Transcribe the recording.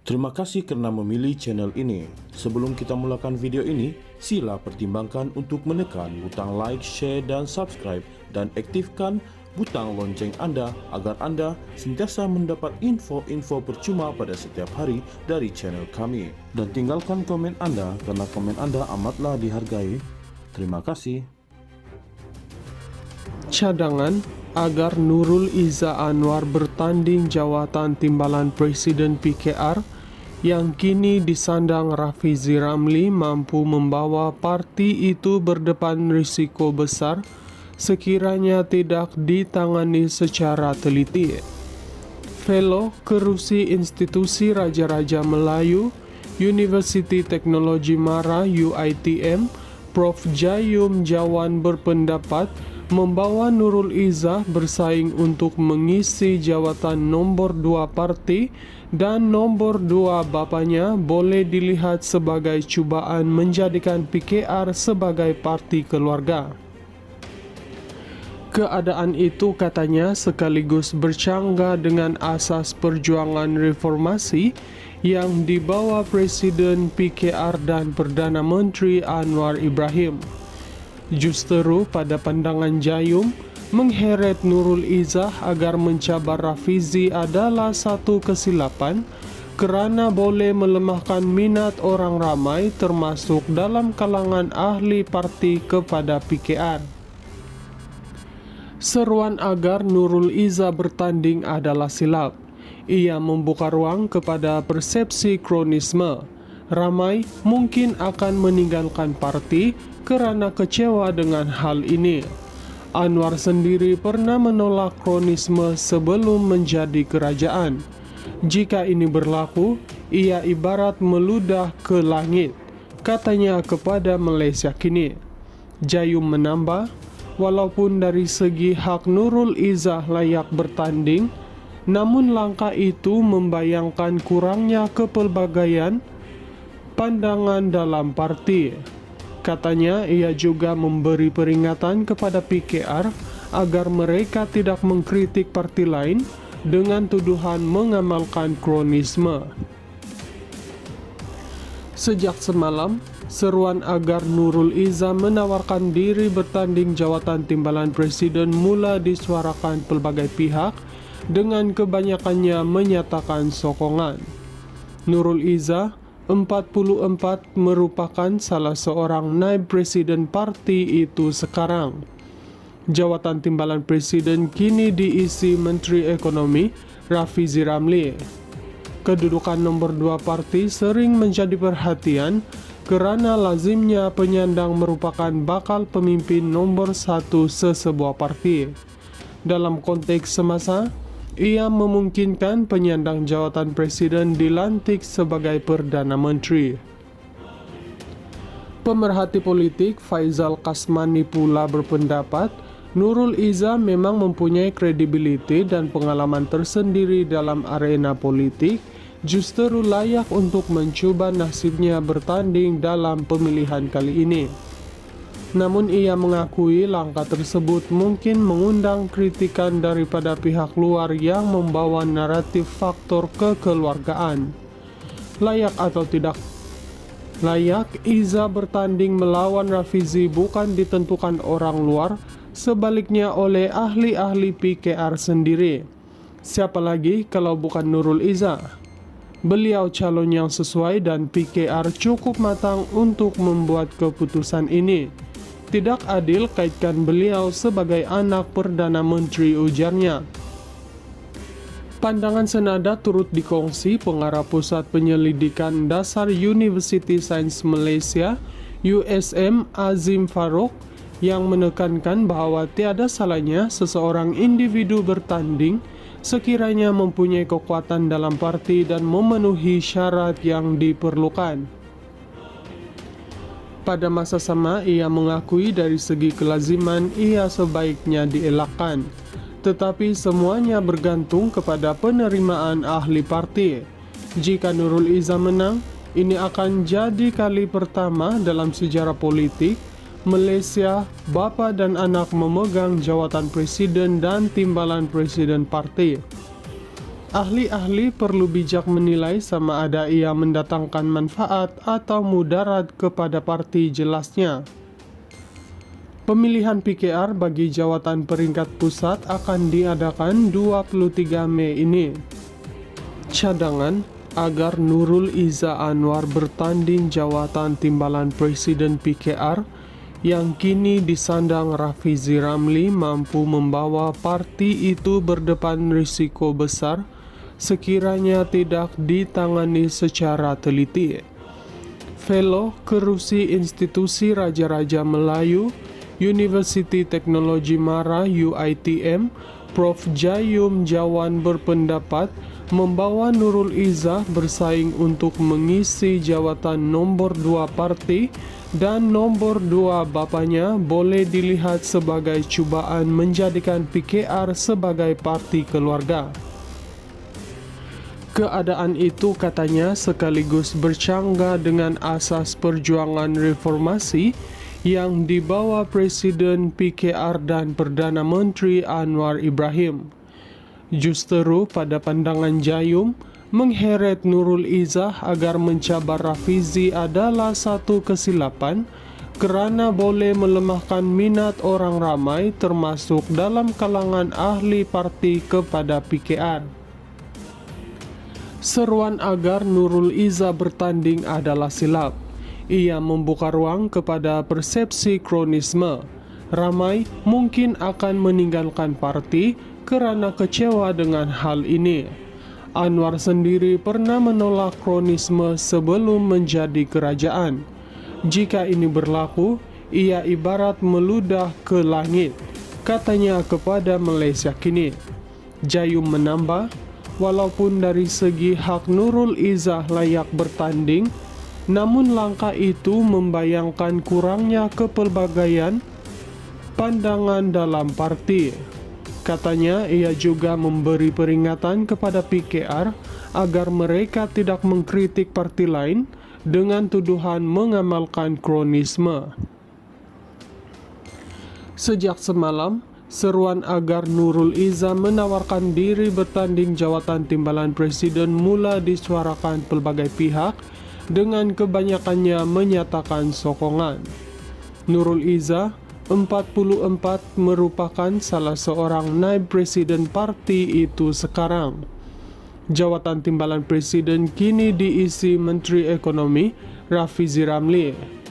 Terima kasih karena memilih channel ini. Sebelum kita mulakan video ini, sila pertimbangkan untuk menekan butang like, share, dan subscribe, dan aktifkan butang lonceng Anda agar Anda sentiasa mendapat info-info percuma pada setiap hari dari channel kami. Dan tinggalkan komen Anda karena komen Anda amatlah dihargai. Terima kasih. Cadangan agar Nurul Izzah Anwar bertanding jawatan timbalan Presiden PKR yang kini disandang Rafizi Ramli mampu membawa parti itu berdepan risiko besar sekiranya tidak ditangani secara teliti. Fellow Kerusi Institusi Raja-Raja Melayu, Universiti Teknologi Mara UITM, Prof. Jayum Jawan berpendapat membawa Nurul Izzah bersaing untuk mengisi jawatan nombor 2 parti dan nombor 2 bapaknya boleh dilihat sebagai cubaan menjadikan PKR sebagai parti keluarga. Keadaan itu katanya sekaligus bercanggah dengan asas perjuangan reformasi yang dibawa Presiden PKR dan Perdana Menteri Anwar Ibrahim. Justeru pada pandangan Jayum, mengheret Nurul Izzah agar mencabar Rafizi adalah satu kesilapan kerana boleh melemahkan minat orang ramai termasuk dalam kalangan ahli parti kepada PKR. Seruan agar Nurul Izzah bertanding adalah silap. Ia membuka ruang kepada persepsi kronisme. Ramai mungkin akan meninggalkan parti kerana kecewa dengan hal ini. Anwar sendiri pernah menolak kronisme sebelum menjadi kerajaan. Jika ini berlaku, ia ibarat meludah ke langit, katanya kepada Malaysia Kini. Jayum menambah, walaupun dari segi hak Nurul Izzah layak bertanding, namun langkah itu membayangkan kurangnya kepelbagaian pandangan dalam parti. Katanya ia juga memberi peringatan kepada PKR agar mereka tidak mengkritik parti lain dengan tuduhan mengamalkan kronisme. Sejak semalam, seruan agar Nurul Izzah menawarkan diri bertanding jawatan timbalan presiden mula disuarakan pelbagai pihak dengan kebanyakannya menyatakan sokongan. Nurul Izzah 44 merupakan salah seorang naib presiden parti itu sekarang. Jawatan timbalan presiden kini diisi Menteri Ekonomi Rafizi Ramli. Kedudukan nombor 2 parti sering menjadi perhatian kerana lazimnya penyandang merupakan bakal pemimpin nombor 1 sesebuah parti. Dalam konteks semasa, ia memungkinkan penyandang jawatan presiden dilantik sebagai Perdana Menteri. Pemerhati politik Faizal Kasmani pula berpendapat Nurul Izzah memang mempunyai kredibiliti dan pengalaman tersendiri dalam arena politik, justeru layak untuk mencuba nasibnya bertanding dalam pemilihan kali ini. Namun ia mengakui langkah tersebut mungkin mengundang kritikan daripada pihak luar yang membawa naratif faktor kekeluargaan. Layak atau tidak layak Izzah bertanding melawan Rafizi bukan ditentukan orang luar, sebaliknya oleh ahli-ahli PKR sendiri. Siapa lagi kalau bukan Nurul Izzah? Beliau calon yang sesuai dan PKR cukup matang untuk membuat keputusan ini. Tidak adil kaitkan beliau sebagai anak Perdana Menteri, ujarnya. Pandangan senada turut dikongsi Pengarah Pusat Penyelidikan Dasar Universiti Sains Malaysia USM Azim Farouk yang menekankan bahawa tiada salahnya seseorang individu bertanding sekiranya mempunyai kekuatan dalam parti dan memenuhi syarat yang diperlukan. Pada masa sama, ia mengakui dari segi kelaziman ia sebaiknya dielakkan. Tetapi semuanya bergantung kepada penerimaan ahli parti. Jika Nurul Izzah menang, ini akan jadi kali pertama dalam sejarah politik Malaysia, bapa dan anak memegang jawatan presiden dan timbalan presiden parti. Ahli-ahli perlu bijak menilai sama ada ia mendatangkan manfaat atau mudarat kepada parti jelasnya. Pemilihan PKR bagi jawatan peringkat pusat akan diadakan 23 Mei ini. Cadangan agar Nurul Iza Anwar bertanding jawatan timbalan Presiden PKR yang kini disandang Rafizi Ramli mampu membawa parti itu berdepan risiko besar sekiranya tidak ditangani secara teliti. Fellow Kerusi Institusi Raja-Raja Melayu University Teknologi Mara UITM, Prof. Jayum Jawan berpendapat membawa Nurul Iza bersaing untuk mengisi jawatan nombor 2 parti dan nombor 2 bapaknya boleh dilihat sebagai cubaan menjadikan PKR sebagai parti keluarga. Keadaan itu katanya sekaligus bercanggah dengan asas perjuangan reformasi yang dibawa Presiden PKR dan Perdana Menteri Anwar Ibrahim. Justeru pada pandangan Jayum, mengheret Nurul Iza agar mencabar Rafizi adalah satu kesilapan kerana boleh melemahkan minat orang ramai termasuk dalam kalangan ahli parti kepada PKR. Seruan agar Nurul Iza bertanding adalah silap. Ia membuka ruang kepada persepsi kronisme. Ramai mungkin akan meninggalkan parti kerana kecewa dengan hal ini. Anwar sendiri pernah menolak kronisme sebelum menjadi kerajaan. Jika ini berlaku, ia ibarat meludah ke langit, katanya kepada Malaysia Kini. Jayum menambah, walaupun dari segi hak Nurul Iza layak bertanding, namun langkah itu membayangkan kurangnya kepelbagaian pandangan dalam parti. Katanya ia juga memberi peringatan kepada PKR agar mereka tidak mengkritik parti lain dengan tuduhan mengamalkan kronisme. Sejak semalam, seruan agar Nurul Iza menawarkan diri bertanding jawatan timbalan presiden mula disuarakan pelbagai pihak dengan kebanyakannya menyatakan sokongan. Nurul Iza, 44, merupakan salah seorang naib presiden parti itu sekarang. Jawatan timbalan presiden kini diisi Menteri Ekonomi Rafizi Ramli.